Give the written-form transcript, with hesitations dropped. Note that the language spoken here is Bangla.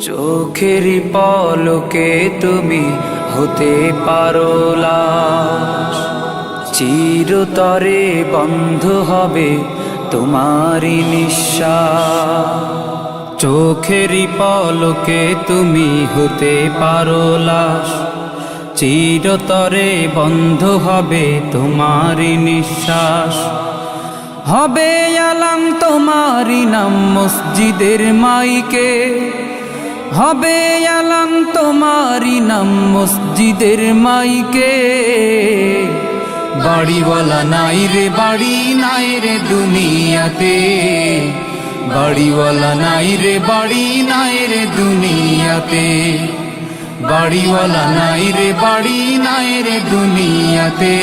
চোখেরই পলকে তুমি হতে পারো লাশ, চিরতরে বন্ধ হবে তোমারই নিঃশ্বাস। চোখেরই পলকে তুমি হতে পারো লাশ, চিরতরে বন্ধ হবে তোমারই নিঃশ্বাস। হবে আলাম তোমারই নাম মসজিদের মাইকে, হবে আলাম তোমারই নাম মসজিদের মাইকে। বাড়িওয়ালা নাই রে বাড়ি নাই রে দুনিয়াতে, বাড়িওয়ালা নাই রে বাড়ি নাই রে দুনিয়াতে, বাড়িওয়ালা নাই রে বাড়ি নাই রে দুনিয়াতে।